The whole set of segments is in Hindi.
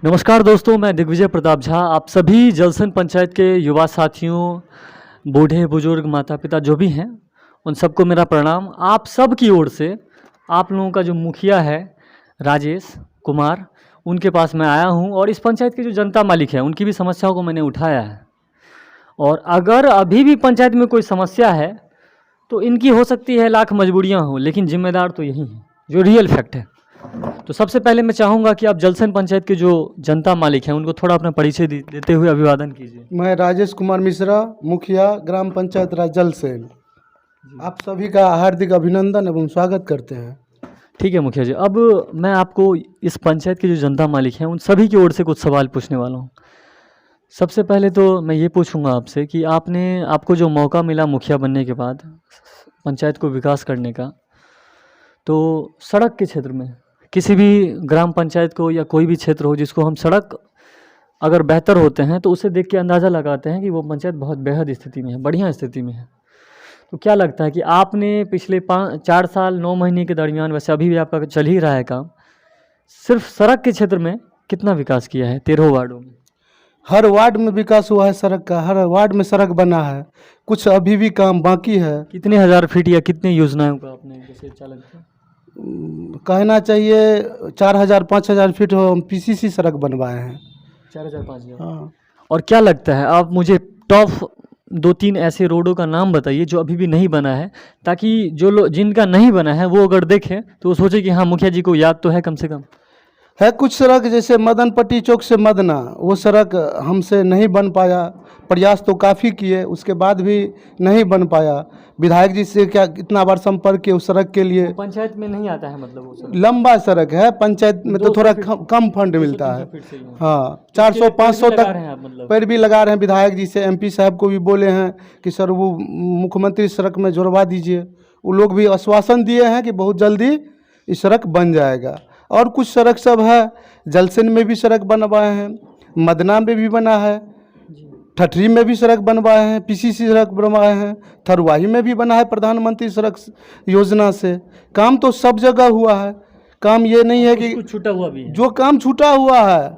नमस्कार दोस्तों, मैं दिग्विजय प्रताप झा। आप सभी जलसन पंचायत के युवा साथियों, बूढ़े बुजुर्ग, माता पिता जो भी हैं, उन सबको मेरा प्रणाम। आप सब की ओर से आप लोगों का जो मुखिया है राजेश कुमार, उनके पास मैं आया हूं और इस पंचायत के जो जनता मालिक है उनकी भी समस्याओं को मैंने उठाया है। और अगर अभी भी पंचायत में कोई समस्या है तो इनकी हो सकती है लाख मजबूरियां हों, लेकिन जिम्मेदार तो यही हैं, जो रियल फैक्ट है। तो सबसे पहले मैं चाहूँगा कि आप जलसन पंचायत के जो जनता मालिक हैं उनको थोड़ा अपना परिचय देते हुए अभिवादन कीजिए। मैं राजेश कुमार मिश्रा, मुखिया ग्राम पंचायत राज जलसेन। आप सभी का हार्दिक अभिनंदन एवं स्वागत करते हैं। ठीक है मुखिया जी, अब मैं आपको इस पंचायत के जो जनता मालिक हैं उन सभी की ओर से कुछ सवाल पूछने वाला हूँ। सबसे पहले तो मैं ये पूछूंगा आपसे कि आपको जो मौका मिला मुखिया बनने के बाद पंचायत को विकास करने का, तो सड़क के क्षेत्र में किसी भी ग्राम पंचायत को या कोई भी क्षेत्र हो जिसको हम सड़क अगर बेहतर होते हैं तो उसे देख के अंदाज़ा लगाते हैं कि वो पंचायत बहुत बेहद स्थिति में है, बढ़िया स्थिति में है। तो क्या लगता है कि आपने पिछले 4 साल 9 महीने के दरमियान, वैसे अभी भी आपका चल ही रहा है काम, सिर्फ सड़क के क्षेत्र में कितना विकास किया है 13 वार्डों में? हर वार्ड में विकास हुआ है सड़क का, हर वार्ड में सड़क बना है, कुछ अभी भी काम बाकी है। कितने हज़ार फीट या कितने योजनाओं का आपने जैसे चालक था? कहना चाहिए 4000-5000 फीट पीसीसी सड़क बनवाए हैं। 4000-5000। हाँ। और क्या लगता है, आप मुझे टॉप 2-3 ऐसे रोडों का नाम बताइए जो अभी भी नहीं बना है, ताकि जो लोग जिनका नहीं बना है वो अगर देखें तो वो सोचे कि हाँ मुखिया जी को याद तो है कम से कम। है कुछ सड़क जैसे मदनपट्टी चौक से मदना, वो सड़क हमसे नहीं बन पाया। प्रयास तो काफ़ी किए, उसके बाद भी नहीं बन पाया। विधायक जी से क्या इतना बार संपर्क किए उस सड़क के लिए। पंचायत में नहीं आता है मतलब वो सड़क? लंबा सड़क है, पंचायत में तो थोड़ा कम फंड मिलता है। हाँ, 400-500 तक पैरवी लगा रहे हैं विधायक जी से। एमपी साहब को भी बोले हैं कि सर वो मुख्यमंत्री सड़क में जोड़वा दीजिए। वो लोग भी आश्वासन दिए हैं कि बहुत जल्दी ये सड़क बन जाएगा। और कुछ सड़क सब है, जलसेन में भी सड़क बनवाए हैं, मदना में भी बना है, ठठरी में भी सड़क बनवाए हैं, पीसीसी सड़क बनवाए हैं, थरवाही में भी बना है प्रधानमंत्री सड़क योजना से। काम तो सब जगह हुआ है। काम ये नहीं है कि छूटा हुआ भी है। जो काम छूटा हुआ है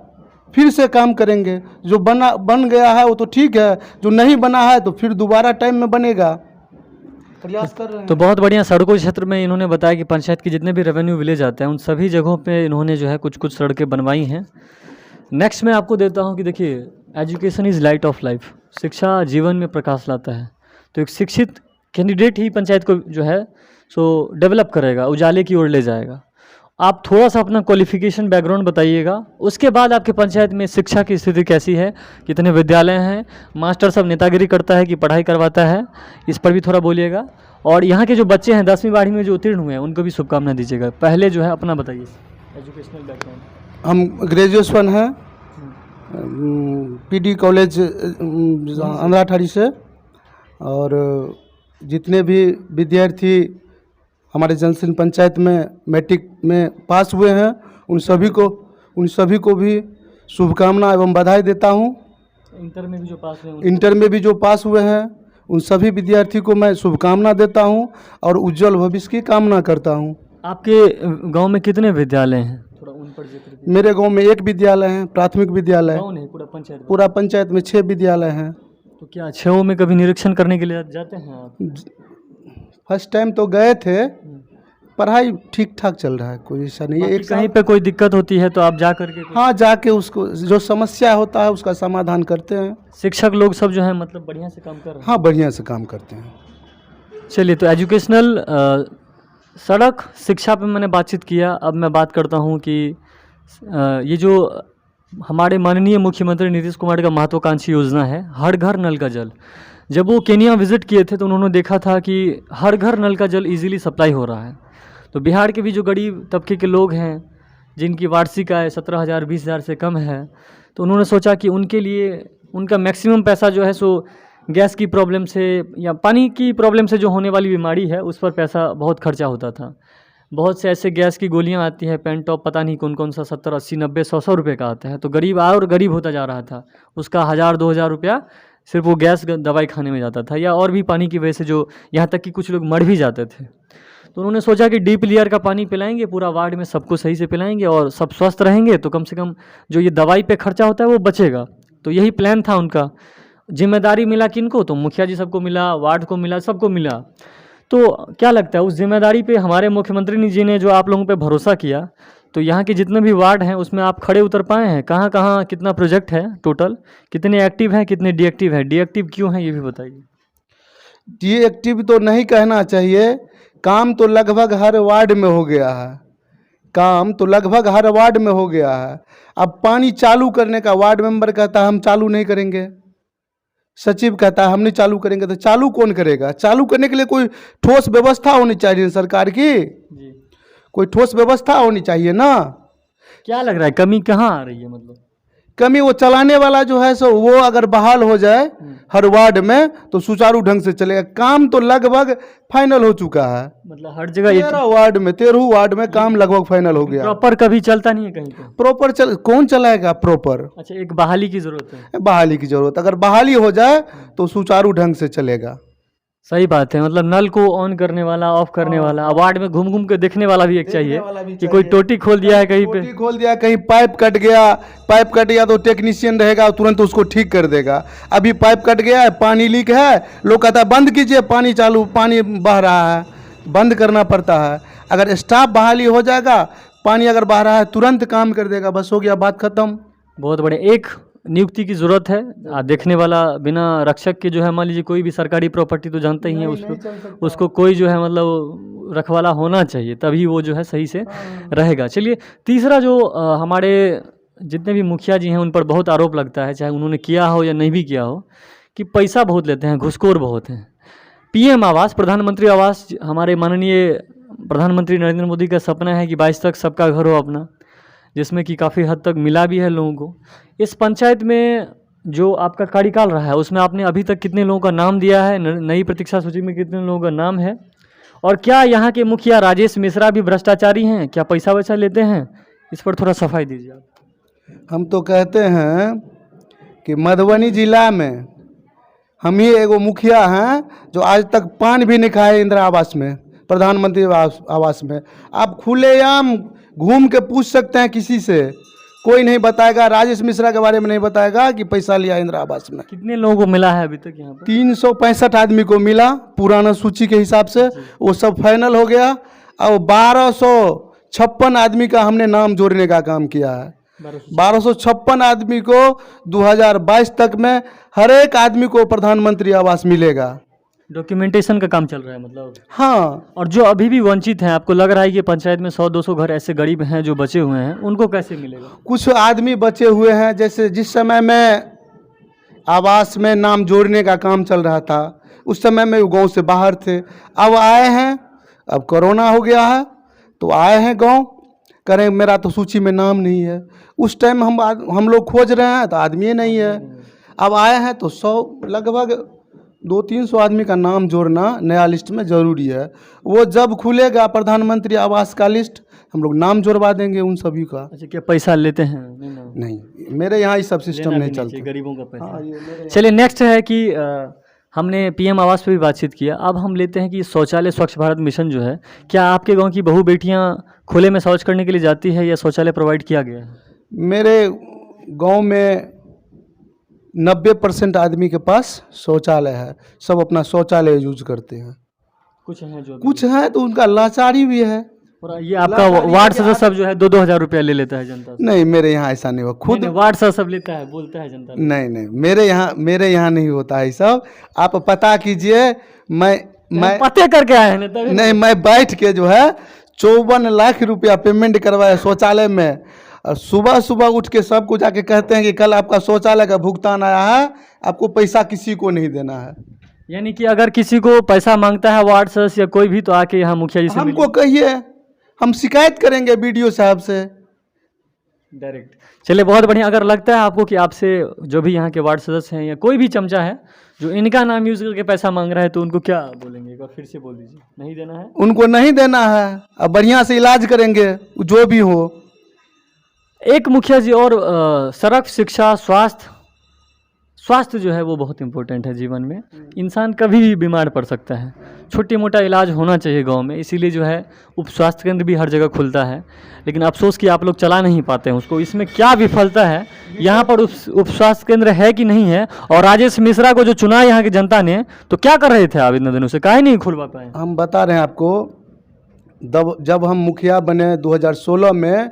फिर से काम करेंगे। जो बन गया है वो तो ठीक है, जो नहीं बना है तो फिर दोबारा टाइम में बनेगा। प्रयास कर रहे हैं। तो बहुत बढ़िया। सड़कों के क्षेत्र में इन्होंने बताया कि पंचायत के जितने भी रेवेन्यू विलेज आते हैं उन सभी जगहों पे इन्होंने जो है कुछ सड़कें बनवाई हैं। नेक्स्ट मैं आपको देता हूं कि देखिए, education is light of life. शिक्षा जीवन में प्रकाश लाता है। तो एक शिक्षित कैंडिडेट ही पंचायत को जो है सो डेवलप करेगा, उजाले की ओर ले जाएगा। आप थोड़ा सा अपना क्वालिफिकेशन बैकग्राउंड बताइएगा, उसके बाद आपके पंचायत में शिक्षा की स्थिति कैसी है, कितने विद्यालय हैं, मास्टर सब नेतागिरी करता है कि पढ़ाई करवाता है, इस पर भी थोड़ा बोलिएगा। और यहाँ के जो बच्चे हैं 10वीं 12वीं में जो उत्तीर्ण हुए हैं उनको भी शुभकामना दीजिएगा। पहले जो है अपना बताइए एजुकेशनल बैकग्राउंड। हम ग्रेजुएशन है पीडी कॉलेज अंधराठाड़ी से। और जितने भी विद्यार्थी हमारे जलसेन पंचायत में मैट्रिक में पास हुए हैं उन सभी को भी शुभकामना एवं बधाई देता हूं। इंटर में भी जो पास हुए हैं उन सभी विद्यार्थी को मैं शुभकामना देता हूं और उज्जवल भविष्य की कामना करता हूं। आपके गांव में कितने विद्यालय हैं? थोड़ा उन पर जिक्र कीजिए। मेरे गांव में 1 विद्यालय है, प्राथमिक विद्यालय। पूरा पंचायत में 6 विद्यालय हैं। तो क्या 6 में कभी निरीक्षण करने के लिए जाते हैं आप? फर्स्ट टाइम तो गए थे। पढ़ाई ठीक ठाक चल रहा है, कोई ऐसा नहीं है। एक कहीं पे कोई दिक्कत होती है तो आप जा करके? हाँ, जाके उसको जो समस्या होता है उसका समाधान करते हैं। शिक्षक लोग सब जो है मतलब बढ़िया से काम कर रहे हैं? हाँ, बढ़िया से काम करते हैं। चलिए, तो एजुकेशनल, सड़क, शिक्षा पे मैंने बातचीत किया। अब मैं बात करता हूँ कि ये जो हमारे माननीय मुख्यमंत्री नीतीश कुमार का महत्वाकांक्षी योजना है हर घर नल का जल। जब वो केनिया विज़िट किए थे तो उन्होंने देखा था कि हर घर नल का जल इजीली सप्लाई हो रहा है। तो बिहार के भी जो गरीब तबके के लोग हैं जिनकी वार्षिक आय 17,000-20,000 से कम है, तो उन्होंने सोचा कि उनके लिए उनका मैक्सिमम पैसा जो है सो गैस की प्रॉब्लम से या पानी की प्रॉब्लम से जो होने वाली बीमारी है उस पर पैसा बहुत खर्चा होता था। बहुत से ऐसे गैस की गोलियां आती है, पेंटॉप, पता नहीं कौन कौन सा 70, 80, 90, 100 रुपये का आता है। तो गरीब और गरीब होता जा रहा था। उसका 1000-2000 रुपया सिर्फ वो गैस दवाई खाने में जाता था, या और भी पानी की वजह से जो यहाँ तक कि कुछ लोग मर भी जाते थे। तो उन्होंने सोचा कि डीप लेयर का पानी पिलाएंगे पूरा वार्ड में, सबको सही से पिलाएंगे और सब स्वस्थ रहेंगे, तो कम से कम जो ये दवाई पे खर्चा होता है वो बचेगा। तो यही प्लान था उनका। जिम्मेदारी मिला किनको? तो मुखिया जी सबको मिला, वार्ड को मिला, सबको मिला। तो क्या लगता है उस जिम्मेदारी पे हमारे मुख्यमंत्री जी ने जो आप लोगों पे भरोसा किया, तो यहाँ के जितने भी वार्ड हैं उसमें आप खड़े उतर पाए हैं? कहाँ कहाँ कितना प्रोजेक्ट है टोटल, कितने एक्टिव हैं, कितने डीएक्टिव हैं? डीएक्टिव क्यों हैं ये भी बताइए। डीएक्टिव तो नहीं कहना चाहिए, काम तो लगभग हर वार्ड में हो गया है, काम तो लगभग हर वार्ड में हो गया है। अब पानी चालू करने का वार्ड मेंबर कहता है हम चालू नहीं करेंगे, सचिव कहता है हम नहीं चालू करेंगे, तो चालू कौन करेगा? चालू करने के लिए कोई ठोस व्यवस्था होनी चाहिए सरकार की, जी, कोई ठोस व्यवस्था होनी चाहिए ना। क्या लग रहा है कमी कहाँ आ रही है? मतलब कमी वो चलाने वाला जो है सो वो अगर बहाल हो जाए हर वार्ड में तो सुचारू ढंग से चलेगा। काम तो लगभग फाइनल हो चुका है, मतलब हर जगह 13 वार्ड में काम लगभग फाइनल हो गया। प्रॉपर कभी चलता नहीं है कहीं पे? प्रॉपर कौन चलाएगा प्रॉपर? अच्छा, एक बहाली की जरूरत है। बहाली की जरूरत, अगर बहाली हो जाए तो सुचारू ढंग से चलेगा। सही बात है, मतलब नल को ऑन करने वाला, ऑफ करने वाला, वार्ड में घूम घूम के देखने वाला भी एक चाहिए कि कोई टोटी खोल दिया है कहीं पे, टोटी खोल दिया, कहीं पाइप कट गया तो टेक्नीशियन रहेगा तुरंत उसको ठीक कर देगा। अभी पाइप कट गया है, पानी लीक है, लोग कहता है बंद कीजिए, पानी चालू, पानी बह रहा है, बंद करना पड़ता है। अगर स्टाफ बहाली हो जाएगा, पानी अगर बह रहा है तुरंत काम कर देगा, बस हो गया, बात खत्म। बहुत बड़े एक नियुक्ति की ज़रूरत है, देखने वाला बिना रक्षक के जो है, मान लीजिए कोई भी सरकारी प्रॉपर्टी तो जानते ही हैं, उसको कोई जो है मतलब रखवाला होना चाहिए, तभी वो जो है सही से रहेगा। चलिए, तीसरा जो हमारे जितने भी मुखिया जी हैं उन पर बहुत आरोप लगता है, चाहे उन्होंने किया हो या नहीं भी किया हो, कि पैसा बहुत लेते हैं, घुसखोर बहुत हैं। पीएम आवास, प्रधानमंत्री आवास, हमारे माननीय प्रधानमंत्री नरेंद्र मोदी का सपना है कि 22 तक सबका घर हो अपना, जिसमें कि काफ़ी हद तक मिला भी है लोगों को। इस पंचायत में जो आपका कार्यकाल रहा है उसमें आपने अभी तक कितने लोगों का नाम दिया है? नई प्रतीक्षा सूची में कितने लोगों का नाम है? और क्या यहाँ के मुखिया राजेश मिश्रा भी भ्रष्टाचारी हैं? क्या पैसा वैसा लेते हैं? इस पर थोड़ा सफाई दीजिए आप। हम तो कहते हैं कि मधुबनी जिला में हम ही एगो मुखिया हैं जो आज तक पान भी नहीं खाए इंदिरा आवास में, प्रधानमंत्री आवास में। आप खुलेआम घूम के पूछ सकते हैं किसी से, कोई नहीं बताएगा, राजेश मिश्रा के बारे में नहीं बताएगा कि पैसा लिया इंदिरा आवास में। कितने लोगों को मिला है अभी तक यहाँ पर? 365 आदमी को मिला पुराना सूची के हिसाब से, वो सब फाइनल हो गया। और 1256 आदमी का हमने नाम जोड़ने का काम किया है। 1256 आदमी को 2022 तक में हर एक आदमी को प्रधानमंत्री आवास मिलेगा। डॉक्यूमेंटेशन का काम चल रहा है मतलब? हाँ। और जो अभी भी वंचित हैं, आपको लग रहा है कि पंचायत में 100-200 घर ऐसे गरीब हैं जो बचे हुए हैं, उनको कैसे मिलेगा? कुछ आदमी बचे हुए हैं, जैसे जिस समय में आवास में नाम जोड़ने का काम चल रहा था उस समय में वो गाँव से बाहर थे, अब आए हैं, अब कोरोना हो गया है तो आए हैं गाँव, करें मेरा तो सूची में नाम नहीं है। उस टाइम हम लोग खोज रहे हैं तो आदमी नहीं है, अब आए हैं तो 100 लगभग 200-300 आदमी का नाम जोड़ना नया लिस्ट में ज़रूरी है। वो जब खुलेगा प्रधानमंत्री आवास का लिस्ट, हम लोग नाम जोड़वा देंगे उन सभी का। अच्छा, क्या पैसा लेते हैं? नहीं, मेरे यहाँ ये सब सिस्टम नहीं चलता, गरीबों का पैसा। हाँ, चलिए, नेक्स्ट है कि हमने पीएम आवास पे भी बातचीत किया, अब हम लेते हैं कि शौचालय स्वच्छ भारत मिशन जो है, क्या आपके गांव की बहू बेटियां खुले में शौच करने के लिए जाती है या शौचालय प्रोवाइड किया गया है? मेरे गांव में 90% आदमी के पास शौचालय है, सब अपना शौचालय यूज करते हैं। कुछ हैं तो उनका लाचारी भी है। और ये आपका वार्ड सदस्य सब जो है 2-2 हज़ार रुपया ले लेता है जनता से? नहीं, मेरे यहाँ ऐसा नहीं हुआ, खुद वार्ड सदस्य सब लेता है, बोलता है जनता। नहीं, मेरे यहाँ नहीं होता है सब। आप पता कीजिए, मैं पते करके आए हैं तभी। नहीं, मैं बैठ के जो है 54 लाख रुपया पेमेंट करवाया शौचालय में, और सुबह सुबह उठ के सबको जाके कहते हैं कि कल आपका शौचालय का भुगतान आया है, आपको पैसा किसी को नहीं देना है। यानी कि अगर किसी को पैसा मांगता है वार्ड सदस्य या कोई भी, तो आके यहाँ मुखिया जी से हमको कहिए, हम शिकायत करेंगे बीडीओ साहब से डायरेक्ट। चलिए, बहुत बढ़िया। अगर लगता है आपको कि आपसे जो भी यहाँ के वार्ड सदस्य हैं या कोई भी चमचा है जो इनका नाम यूज करके पैसा मांग रहा है, तो उनको क्या बोलेंगे? एक बार फिर से बोल दीजिए। नहीं देना है, उनको नहीं देना है, अब बढ़िया से इलाज करेंगे जो भी हो। एक मुखिया जी और सड़क, शिक्षा, स्वास्थ्य, स्वास्थ्य जो है वो बहुत इम्पोर्टेंट है जीवन में। इंसान कभी भी बीमार पड़ सकता है, छोटी मोटा इलाज होना चाहिए गांव में, इसीलिए जो है उप स्वास्थ्य केंद्र भी हर जगह खुलता है। लेकिन अफसोस कि आप लोग चला नहीं पाते हैं उसको। इसमें क्या विफलता है, यहाँ पर उप स्वास्थ्य केंद्र है कि नहीं है? और राजेश मिश्रा को जो चुना यहाँ की जनता ने, तो क्या कर रहे थे आप इतने दिनों से, काहे नहीं खुलवा पाए? हम बता रहे हैं आपको, जब हम मुखिया बने 2016 में,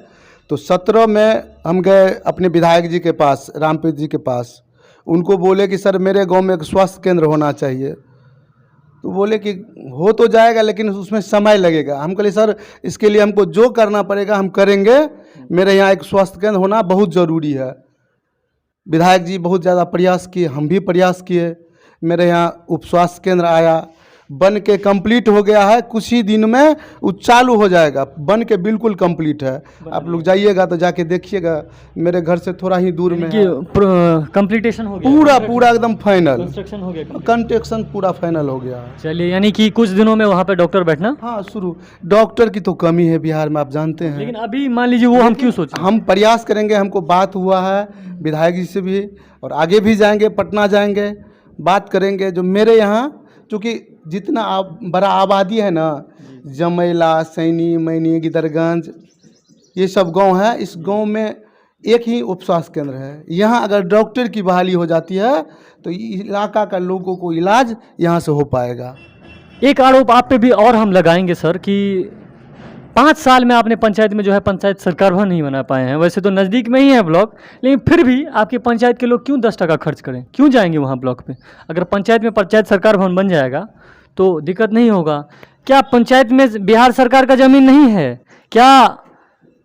तो 17 में हम गए अपने विधायक जी के पास, रामप्रीत जी के पास। उनको बोले कि सर मेरे गांव में एक स्वास्थ्य केंद्र होना चाहिए। तो बोले कि हो तो जाएगा लेकिन उसमें समय लगेगा। हम कहे सर इसके लिए हमको जो करना पड़ेगा हम करेंगे, मेरे यहाँ एक स्वास्थ्य केंद्र होना बहुत ज़रूरी है। विधायक जी बहुत ज़्यादा प्रयास किए, हम भी प्रयास किए। मेरे यहाँ उप स्वास्थ्य केंद्र आया, बन के कंप्लीट हो गया है। कुछ ही दिन में वो चालू हो जाएगा, बन के बिल्कुल कंप्लीट है। आप लोग जाइएगा तो जाके देखिएगा, मेरे घर से थोड़ा ही दूर में है। कंप्लीटेशन हो गया, पूरा एकदम फाइनल, कंस्ट्रक्शन हो गया, कंस्ट्रक्शन पूरा फाइनल हो गया। चलिए, यानी कि कुछ दिनों में वहाँ पे डॉक्टर बैठना। हाँ शुरू, डॉक्टर की तो कमी है बिहार में, आप जानते हैं। लेकिन अभी मान लीजिए वो हम क्यों सोचें? हम प्रयास करेंगे, हमको बात हुआ है विधायक जी से भी, और आगे भी जाएंगे, पटना जाएंगे, बात करेंगे। जो मेरे यहाँ चूँकि जितना बड़ा आबादी है ना, जमैला, सैनी, मैनी, गिदरगंज, ये सब गांव है। इस गांव में एक ही उप स्वास्थ्य केंद्र है। यहाँ अगर डॉक्टर की बहाली हो जाती है तो इलाका का लोगों को इलाज यहाँ से हो पाएगा। एक आरोप आप पे भी और हम लगाएंगे सर कि 5 साल में आपने पंचायत में जो है पंचायत सरकार भवन नहीं बना पाए हैं। वैसे तो नज़दीक में ही है ब्लॉक, लेकिन फिर भी आपकी पंचायत के लोग क्यों 10% खर्च करें, क्यों जाएंगे वहाँ ब्लॉक पे? अगर पंचायत में पंचायत सरकार भवन बन जाएगा तो दिक्कत नहीं होगा। क्या पंचायत में बिहार सरकार का ज़मीन नहीं है? क्या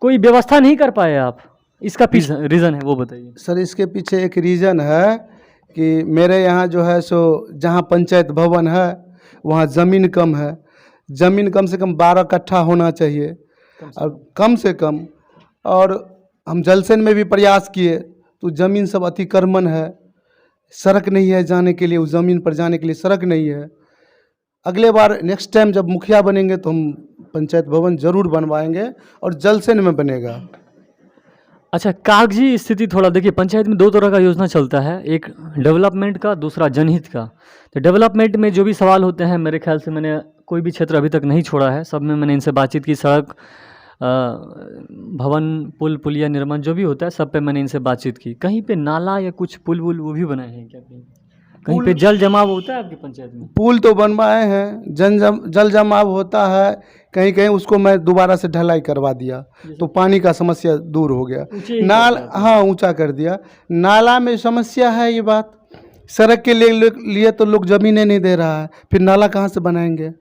कोई व्यवस्था नहीं कर पाए आप? इसका रीज़न है वो बताइए सर। इसके पीछे एक रीज़न है कि मेरे यहाँ जो है सो जहाँ पंचायत भवन है वहाँ ज़मीन कम है। ज़मीन कम से कम 12 कट्ठा होना चाहिए, और कम से कम। और हम जलसेन में भी प्रयास किए तो ज़मीन सब अतिक्रमण है, सड़क नहीं है जाने के लिए, उस ज़मीन पर जाने के लिए सड़क नहीं है। अगले बार नेक्स्ट टाइम जब मुखिया बनेंगे तो हम पंचायत भवन ज़रूर बनवाएंगे, और जलसेन में बनेगा। अच्छा, कागजी स्थिति थोड़ा देखिए। पंचायत में 2 तरह का योजना चलता है, एक डेवलपमेंट का, दूसरा जनहित का। तो डेवलपमेंट में जो भी सवाल होते हैं, मेरे ख्याल से मैंने कोई भी क्षेत्र अभी तक नहीं छोड़ा है, सब में मैंने इनसे बातचीत की। सड़क, भवन, पुल, पुलिया निर्माण जो भी होता है सब पे मैंने इनसे बातचीत की। कहीं पे नाला या कुछ पुल वुल वो भी बनाए हैं क्या? कहीं पे जल जमाव होता है आपकी पंचायत में? पुल तो बनवाए हैं, जल जमाव होता है कहीं कहीं, उसको मैं दोबारा से ढलाई करवा दिया तो पानी का समस्या दूर हो गया। हाँ ऊंचा कर दिया। नाला में समस्या है ये बात, सड़क के लिए तो लोग ज़मीनें नहीं दे रहा है, फिर नाला कहाँ से बनाएंगे?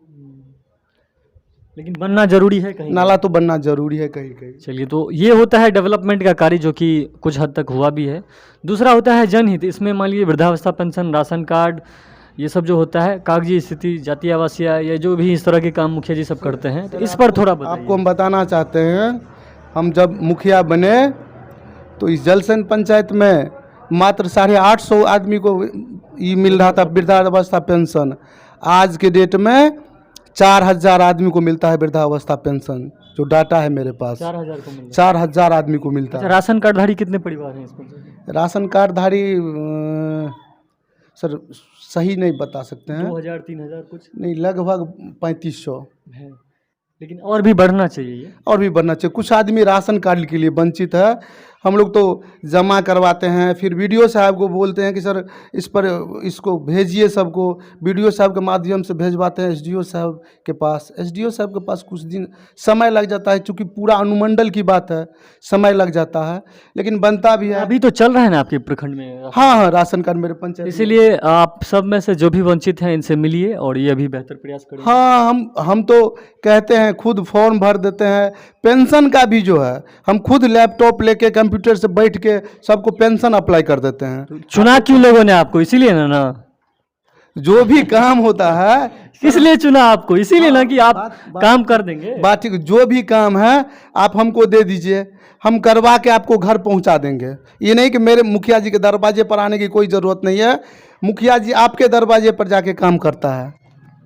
लेकिन बनना जरूरी है कहीं, नाला तो बनना जरूरी है कहीं कहीं। चलिए, तो ये होता है डेवलपमेंट का कार्य, जो कि कुछ हद तक हुआ भी है। दूसरा होता है जनहित। इसमें मान लीजिए वृद्धावस्था पेंशन, राशन कार्ड, ये सब जो होता है, कागजी स्थिति, जातीय आवासीय, ये जो भी इस तरह के काम मुखिया जी सब करते हैं, तो इस पर थोड़ा बताइए। आपको हम बताना चाहते हैं, हम जब मुखिया बने तो इस जलसेन पंचायत में मात्र 850 आदमी को ये मिल रहा था वृद्धावस्था पेंशन। आज के डेट में 4000 आदमी को मिलता है वृद्धावस्था पेंशन, जो डाटा है मेरे पास। 4000 को मिलता है? 4000 आदमी को मिलता है। राशन कार्डधारी कितने परिवार हैं इसमें? राशन कार्डधारी सर सही नहीं बता सकते हैं, 2000 3000 कुछ नहीं, लगभग 3500 है। लेकिन और भी बढ़ना चाहिए ये, और भी बढ़ना चाहिए। कुछ आदमी राशन कार्ड के लिए वंचित है। हम लोग तो जमा करवाते हैं, फिर वीडियो साहब को बोलते हैं कि सर इस पर इसको भेजिए सबको, वीडियो साहब के माध्यम से भेजवाते हैं एसडीओ साहब के पास। एसडीओ साहब के पास कुछ दिन समय लग जाता है, क्योंकि पूरा अनुमंडल की बात है, समय लग जाता है, लेकिन बनता भी है। अभी तो चल रहा है ना आपके प्रखंड में? हाँ, राशन कार्ड मेरे पंचायत। इसीलिए आप सब में से जो भी वंचित हैं इनसे मिलिए और ये अभी बेहतर प्रयास करें। हाँ, हम तो कहते हैं, खुद फॉर्म भर देते हैं। पेंशन का भी जो है हम खुद लैपटॉप लेके कंप्यूटर से बैठ के सबको पेंशन अप्लाई कर देते हैं। चुना क्यों लोगों ने आपको? इसीलिए ना जो भी काम होता है, इसलिए चुना आपको, इसीलिए ना कि आप काम कर देंगे। बात ठीक, जो भी काम है आप हमको दे दीजिए, हम करवा के आपको घर पहुंचा देंगे। ये नहीं कि मेरे मुखिया जी के दरवाजे पर आने की कोई ज़रूरत नहीं है, मुखिया जी आपके दरवाजे पर जाके काम करता है।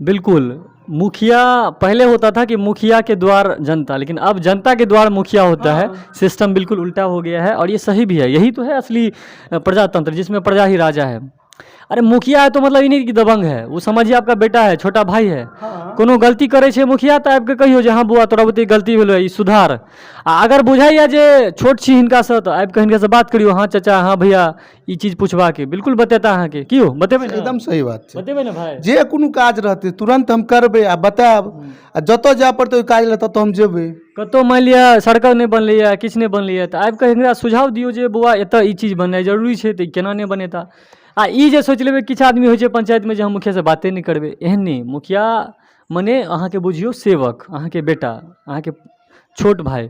बिल्कुल, मुखिया पहले होता था कि मुखिया के द्वार जनता, लेकिन अब जनता के द्वार मुखिया होता है। सिस्टम बिल्कुल उल्टा हो गया है और ये सही भी है। यही तो है असली प्रजातंत्र, जिसमें प्रजा ही राजा है। अरे मुखिया है तो मतलब इन्हीं की दबंग है। वो समझिए आपका बेटा है, छोटा भाई है, कोनो गलती करे छे मुखिया तो आपके कहियो जे हाँ बुआ तोरा बुते गलती भेलो है, ई सुधार। अगर बुझाइया जे छोट छी हिनका से तो आबि के हिनका से बात करियो, हाँ चाचा, हाँ भैया, ई चीज पूछबा के बिल्कुल बतेता अहाँ के। कियो बतेबे ना? एकदम सही बात है। बतेबे ना भाई? जे कोनो काज रहते तुरंत हम करबे आ बताब, आ जतो जाय पड़ते ओइ काज ले ततो हम जेबे। कतौ मान लिया सड़क नहीं बनलै, किछु नहीं बनलै, तो आबि के हिनका सुझाव दियो जे बुआ एतऽ ई चीज बननाइ जरूरी छै, तो केना नहीं बनेता। आ ई जे सोच लेबै किछु आदमी होइ छै पंचायत में जे हम मुखिया से बाते नहीं करबै, एहन नहीं। मुखिया मने अहाँके बुझियो सेवक, अहाँके बेटा, अहाँके छोट भाई,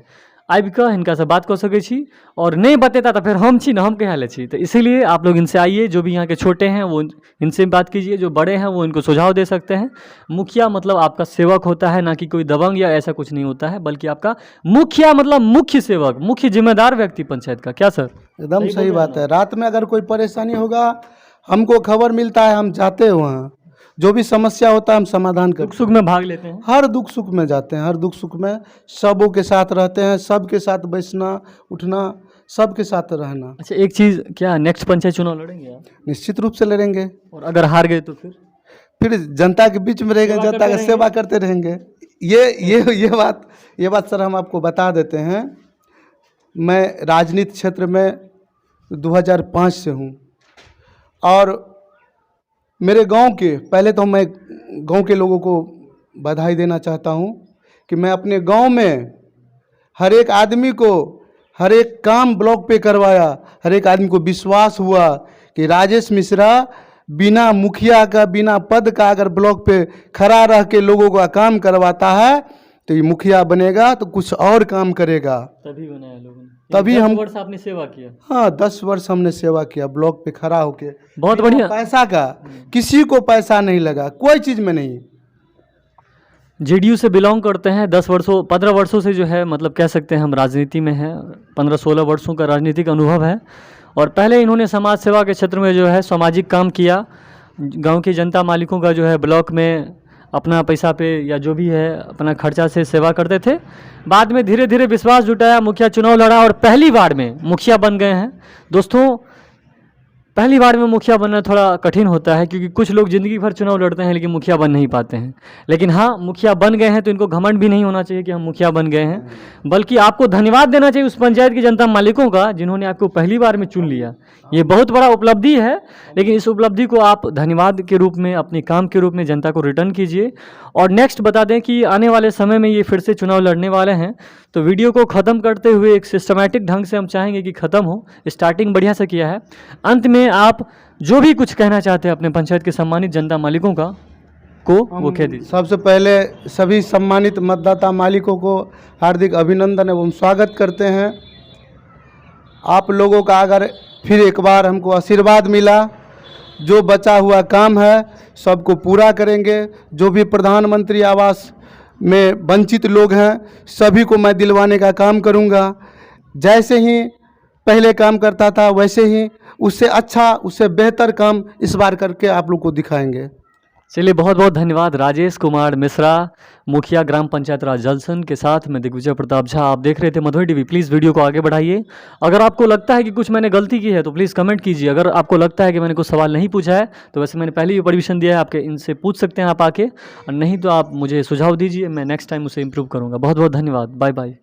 आबि कऽ हिनका से बात कर सकै छी। और नहीं बतेता तो फिर हम छी ना, हम कहे ले छी। तो इसीलिए आप लोग इनसे आइए, जो भी यहाँ के छोटे हैं वो इनसे बात कीजिए, जो बड़े हैं वो इनको सुझाव दे सकते हैं। मुखिया मतलब आपका सेवक होता है, ना कि कोई दबंग या ऐसा कुछ नहीं होता है, बल्कि आपका मुखिया मतलब मुख्य सेवक, मुख्य जिम्मेदार व्यक्ति पंचायत का। क्या सर? एकदम सही बात है। रात में अगर कोई परेशानी होगा हमको खबर मिलता है, हम जाते हैं वहाँ, जो भी समस्या होता है हम समाधान करते दुख सुख में भाग लेते हैं। हर दुख सुख में जाते हैं, हर दुख सुख में सबों के साथ रहते हैं, सबके साथ बैठना उठना, सबके साथ रहना। अच्छा एक चीज़, क्या नेक्स्ट पंचायत चुनाव लड़ेंगे आप? निश्चित रूप से लड़ेंगे। और अगर हार गए तो फिर जनता के बीच में रहेंगे, जनता की सेवा करते रहेंगे। ये बात सर हम आपको बता देते हैं। मैं राजनीति क्षेत्र में 2005 से हूँ और मेरे गांव के, पहले तो मैं गांव के लोगों को बधाई देना चाहता हूं कि मैं अपने गांव में हर एक आदमी को हर एक काम ब्लॉक पे करवाया। हर एक आदमी को विश्वास हुआ कि राजेश मिश्रा बिना मुखिया का, बिना पद का अगर ब्लॉक पे खड़ा रह के लोगों का काम करवाता है तो ये मुखिया बनेगा तो कुछ और काम करेगा। तभी बनाया लोगों ने, तभी 10 हम वर्ष आपने सेवा किया। हाँ 10 वर्ष हमने सेवा किया ब्लॉक पे खड़ा होके। बहुत बढ़िया। पैसा का किसी को पैसा नहीं लगा, कोई चीज़ में नहीं। जेडीयू से बिलोंग करते हैं, 15 वर्षों से जो है मतलब कह सकते हैं हम राजनीति में हैं। 15-16 वर्षों का राजनीतिक अनुभव है और पहले इन्होंने समाज सेवा के क्षेत्र में जो है सामाजिक काम किया। गांव की जनता मालिकों का जो है ब्लॉक में अपना पैसा पे या जो भी है अपना खर्चा से सेवा करते थे। बाद में धीरे धीरे विश्वास जुटाया, मुखिया चुनाव लड़ा और पहली बार में मुखिया बन गए हैं। दोस्तों पहली बार में मुखिया बनना थोड़ा कठिन होता है, क्योंकि कुछ लोग ज़िंदगी भर चुनाव लड़ते हैं लेकिन मुखिया बन नहीं पाते हैं। लेकिन हाँ, मुखिया बन गए हैं तो इनको घमंड भी नहीं होना चाहिए कि हम मुखिया बन गए हैं, बल्कि आपको धन्यवाद देना चाहिए उस पंचायत की जनता मालिकों का जिन्होंने आपको पहली बार में चुन लिया। ये बहुत बड़ा उपलब्धि है, लेकिन इस उपलब्धि को आप धन्यवाद के रूप में, अपने काम के रूप में जनता को रिटर्न कीजिए। और नेक्स्ट बता दें कि आने वाले समय में ये फिर से चुनाव लड़ने वाले हैं, तो वीडियो को ख़त्म करते हुए एक सिस्टमैटिक ढंग से हम चाहेंगे कि ख़त्म हो। स्टार्टिंग बढ़िया से किया है, अंत में आप जो भी कुछ कहना चाहते हैं अपने पंचायत के सम्मानित जनता मालिकों का को वो कह दीजिए। सबसे पहले सभी सम्मानित मतदाता मालिकों को हार्दिक अभिनंदन एवं स्वागत करते हैं। आप लोगों का अगर फिर एक बार हमको आशीर्वाद मिला, जो बचा हुआ काम है सबको पूरा करेंगे। जो भी प्रधानमंत्री आवास में वंचित लोग हैं सभी को मैं दिलवाने का काम करूंगा। जैसे ही पहले काम करता था वैसे ही उससे अच्छा, उससे बेहतर काम इस बार करके आप लोग को दिखाएंगे। चलिए, बहुत बहुत धन्यवाद। राजेश कुमार मिश्रा, मुखिया ग्राम पंचायत राज जलसन के साथ मैं दिग्विजय प्रताप झा, आप देख रहे थे मधुर टीवी। प्लीज़ वीडियो को आगे बढ़ाइए। अगर आपको लगता है कि कुछ मैंने गलती की है तो प्लीज़ कमेंट कीजिए। अगर आपको लगता है कि मैंने कुछ सवाल नहीं पूछा है तो वैसे मैंने पहले ही परमिशन दिया है, आपके इनसे पूछ सकते हैं आप आके, और नहीं तो आप मुझे सुझाव दीजिए, मैं नेक्स्ट टाइम उसे इम्प्रूव करूँगा। बहुत बहुत धन्यवाद। Bye bye.